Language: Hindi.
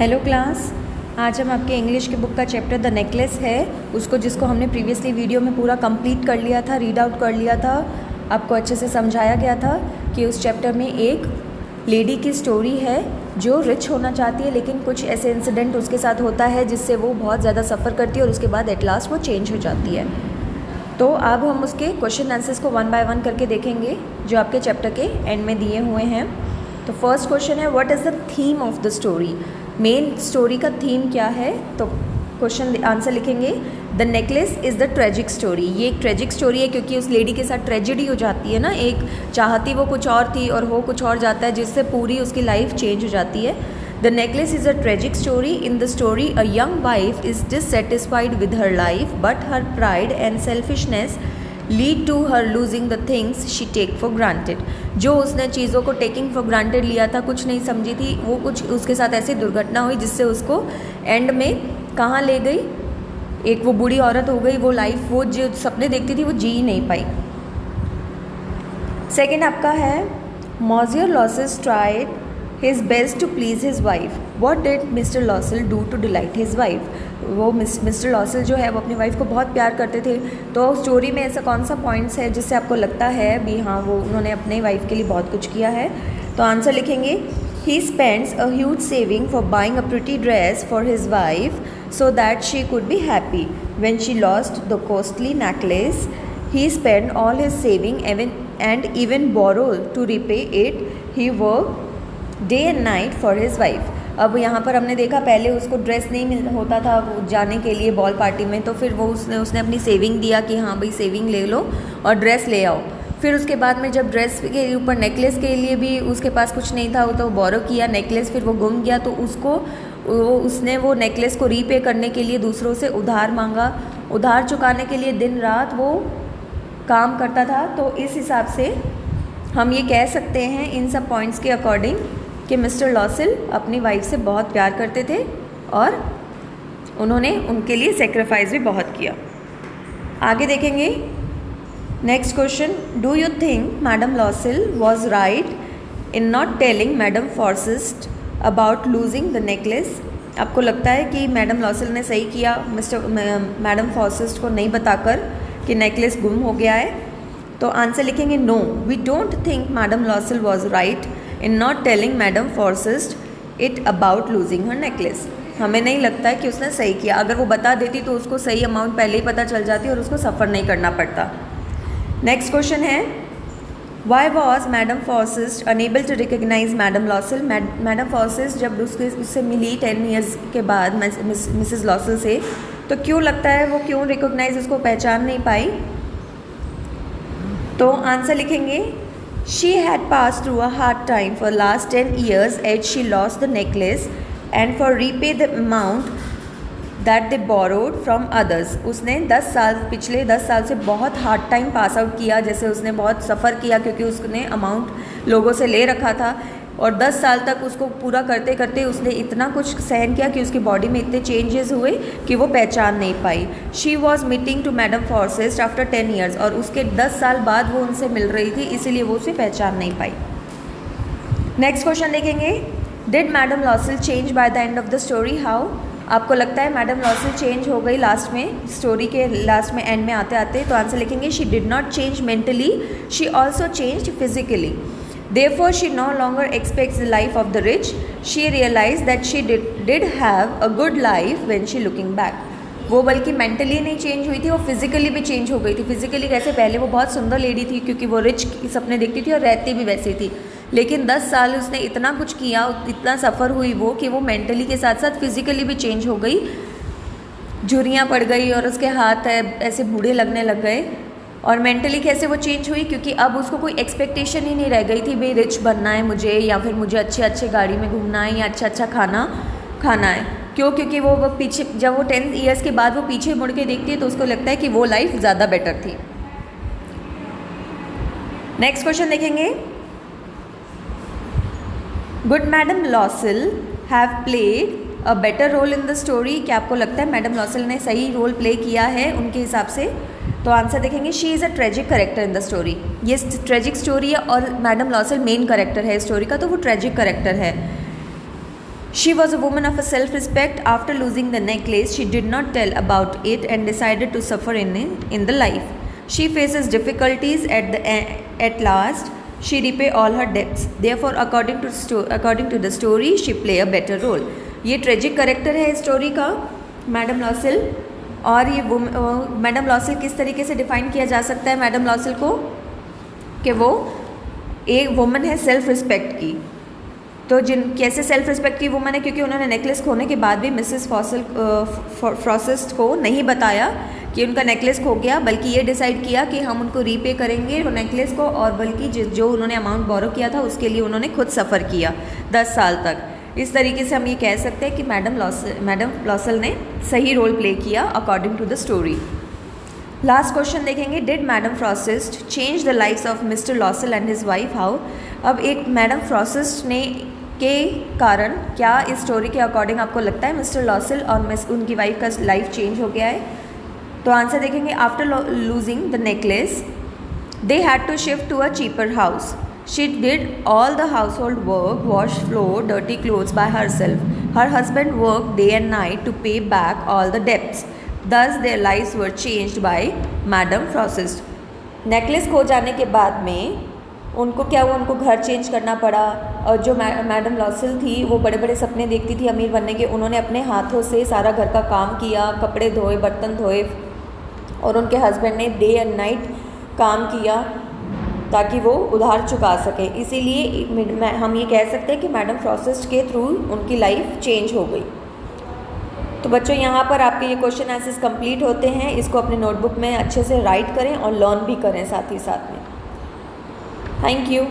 हेलो क्लास, आज हम आपके इंग्लिश के बुक का चैप्टर द नेकलेस है उसको जिसको हमने प्रीवियसली वीडियो में पूरा कंप्लीट कर लिया था, रीड आउट कर लिया था। आपको अच्छे से समझाया गया था कि उस चैप्टर में एक लेडी की स्टोरी है जो रिच होना चाहती है, लेकिन कुछ ऐसे इंसिडेंट उसके साथ होता है जिससे वो बहुत ज़्यादा सफ़र करती है और उसके बाद एट लास्ट वो चेंज हो जाती है। तो अब हम उसके क्वेश्चन आंसर्स को वन बाय वन करके देखेंगे जो आपके चैप्टर के एंड में दिए हुए हैं। तो फर्स्ट क्वेश्चन है, what is the theme of the story? Main story का थीम क्या है? तो क्वेश्चन आंसर लिखेंगे, the necklace is the tragic story. ये एक ट्रेजिक स्टोरी है क्योंकि उस लेडी के साथ ट्रेजिडी हो जाती है ना, एक चाहती वो कुछ और थी और हो कुछ और जाता है जिससे पूरी उसकी लाइफ चेंज हो जाती है। The necklace is a tragic story. In the story a young wife is dissatisfied with her life but her pride and selfishness lead to her losing the things she take for granted. जो उसने चीज़ों को टेकिंग फॉर ग्रांटेड लिया था, कुछ नहीं समझी थी, वो कुछ उसके साथ ऐसी दुर्घटना हुई जिससे उसको एंड में कहाँ ले गई, एक वो बूढ़ी औरत हो गई। वो लाइफ, वो जो सपने देखती थी वो जी ही नहीं पाई। सेकेंड आपका है, monsieur Loisel's tried his best to please his wife. What did mister Loisel do to delight his wife? वो मिस्टर लॉसल जो है वो अपनी वाइफ को बहुत प्यार करते थे। तो स्टोरी में ऐसा कौन सा पॉइंट्स है जिससे आपको लगता है भी हाँ वो उन्होंने अपने वाइफ के लिए बहुत कुछ किया है? तो आंसर लिखेंगे, he spends a huge saving for buying a pretty dress for his wife so that she could be happy. When she lost the costly necklace, he spent all his saving and even borrowed to repay it. He worked day and night for his wife. अब यहाँ पर हमने देखा पहले उसको ड्रेस नहीं मिल होता था वो जाने के लिए बॉल पार्टी में, तो फिर वो उसने अपनी सेविंग दिया कि हाँ भाई सेविंग ले लो और ड्रेस ले आओ। फिर उसके बाद में जब ड्रेस के ऊपर नेकलेस के लिए भी उसके पास कुछ नहीं था, तो बोरो किया नेकलेस, फिर वो गुम गया, तो उसने वो नेकलेस को रीपे करने के लिए दूसरों से उधार मांगा। उधार चुकाने के लिए दिन रात वो काम करता था। तो इस हिसाब से हम ये कह सकते हैं इन सब पॉइंट्स के अकॉर्डिंग कि मिस्टर लॉसल अपनी वाइफ से बहुत प्यार करते थे और उन्होंने उनके लिए सेक्रीफाइस भी बहुत किया। आगे देखेंगे next question, do you think madam Loisel was right in not telling madam Forestier about losing the necklace? आपको लगता है कि मैडम लॉसल ने सही किया मैडम फॉर्सिस्ट को नहीं बताकर कि नेकलेस गुम हो गया है? तो आंसर लिखेंगे, no, we don't think madam Loisel was right in not telling madam Forestier it about losing her necklace. हमें नहीं लगता है कि उसने सही किया। अगर वो बता देती तो उसको सही अमाउंट पहले ही पता चल जाती और उसको सफ़र नहीं करना पड़ता। नेक्स्ट क्वेश्चन है, why was madam Forestier unable to recognize madam Loisel? Madam Forestier जब उससे मिली 10 ईयर्स के बाद मिसेस लॉसल से, तो क्यों लगता है वो क्यों रिकॉग्नाइज उसको पहचान नहीं पाई? तो आंसर लिखेंगे, she had pass through a hard time for last 10 years as she lost the necklace and for repay the amount that they borrowed from others. उसने पिछले 10 साल से बहुत हार्ड टाइम पास आउट किया, जैसे उसने बहुत सफ़र किया क्योंकि उसने अमाउंट लोगों से ले रखा था और 10 साल तक उसको पूरा करते करते उसने इतना कुछ सहन किया कि उसकी बॉडी में इतने चेंजेस हुए कि वो पहचान नहीं पाई। She was meeting to madam Forestier after 10 years और उसके 10 साल बाद वो उनसे मिल रही थी, इसीलिए वो उसे पहचान नहीं पाई। नेक्स्ट क्वेश्चन देखेंगे, did madam लॉसल change by the end of the story? How? आपको लगता है मैडम लॉसल चेंज हो गई लास्ट में, स्टोरी के लास्ट में एंड में आते आते? तो आंसर लिखेंगे, she did not change mentally, she also changed physically. Therefore, she no longer expects the life of the rich. She realized that she did have a good life when she looking back. वो बल्कि मेंटली नहीं चेंज हुई थी, वो फिजिकली भी चेंज हो गई थी। फिजिकली कैसे? पहले वो बहुत सुंदर लेडी थी क्योंकि वो रिच की सपने देखती थी और रहती भी वैसी थी, लेकिन 10 साल उसने इतना कुछ किया, इतना सफ़र हुई वो कि वो मेंटली के साथ साथ फिजिकली भी चेंज हो गई, झुर्रियाँ पड़ गई और उसके हाथ ऐसे बूढ़े लगने लग गए। और मेंटली कैसे वो चेंज हुई? क्योंकि अब उसको कोई एक्सपेक्टेशन ही नहीं रह गई थी भाई रिच बनना है मुझे, या फिर मुझे अच्छे गाड़ी में घूमना है या अच्छा खाना खाना है। क्यों? क्योंकि वो पीछे जब वो 10 years के बाद वो पीछे मुड़ के देखती है तो उसको लगता है कि वो लाइफ ज़्यादा बेटर थी। नेक्स्ट क्वेश्चन देखेंगे, would madam Loisel have played a better role in the story? क्या आपको लगता है मैडम लॉसल ने सही रोल प्ले किया है उनके हिसाब से? तो आंसर देखेंगे, she is a tragic character in the story. ये ट्रेजिक स्टोरी है और मैडम लॉसल मेन करेक्टर है स्टोरी का, तो वो ट्रेजिक करेक्टर है। She was a woman of a self-respect. After losing the necklace, she did not tell about it and decided to suffer in the life. She faces difficulties at last. She repay all her debts. Therefore, according to the story, she play a better role. ये ट्रेजिक करेक्टर है स्टोरी का मैडम लॉसल. और ये मैडम लॉसल किस तरीके से डिफाइन किया जा सकता है मैडम लॉसल को कि वो एक वुमन है सेल्फ रिस्पेक्ट की. तो कैसे सेल्फ रिस्पेक्ट की वुमन है, क्योंकि उन्होंने नेकलेस खोने के बाद भी मिसेस फ्रॉसिस्ट को नहीं बताया कि उनका नेकलेस खो गया, बल्कि ये डिसाइड किया कि हम उनको रीपे करेंगे वो नेकलेस को, और बल्कि जो उन्होंने अमाउंट बोरो किया था उसके लिए उन्होंने खुद सफ़र किया 10 साल तक. इस तरीके से हम ये कह सकते हैं कि मैडम लॉसल ने सही रोल प्ले किया according to the story. Last question देखेंगे. Did madam Forestier change the lifes of mister Loisel and his wife? How? अब एक मैडम फ्रॉसिस्ट ने के कारण क्या इस स्टोरी के अकॉर्डिंग आपको लगता है मिस्टर लॉसल और उनकी वाइफ का लाइफ चेंज हो गया है? तो आंसर देखेंगे. After losing the necklace they had to shift to a cheaper house. She did all the household work, wash floor, dirty clothes by herself. Her husband work day and night to pay back all the debts. Thus their lives were changed by madam Forestier. Necklace खो जाने के बाद में उनको क्या हुआ, उनको घर चेंज करना पड़ा. और जो मैडम लॉसल थी वो बड़े बड़े सपने देखती थी अमीर बनने के. उन्होंने अपने हाथों से सारा घर का काम किया, कपड़े धोए, बर्तन धोए, और उनके हस्बैंड ने डे एंड नाइट काम किया ताकि वो उधार चुका सके. इसीलिए हम ये कह सकते हैं कि मैडम फ्रॉसिस्ट के थ्रू उनकी लाइफ चेंज हो गई. तो बच्चों यहाँ पर आपके ये क्वेश्चन आंसर्स कंप्लीट होते हैं. इसको अपने नोटबुक में अच्छे से राइट करें और लर्न भी करें साथ ही साथ में. Thank you.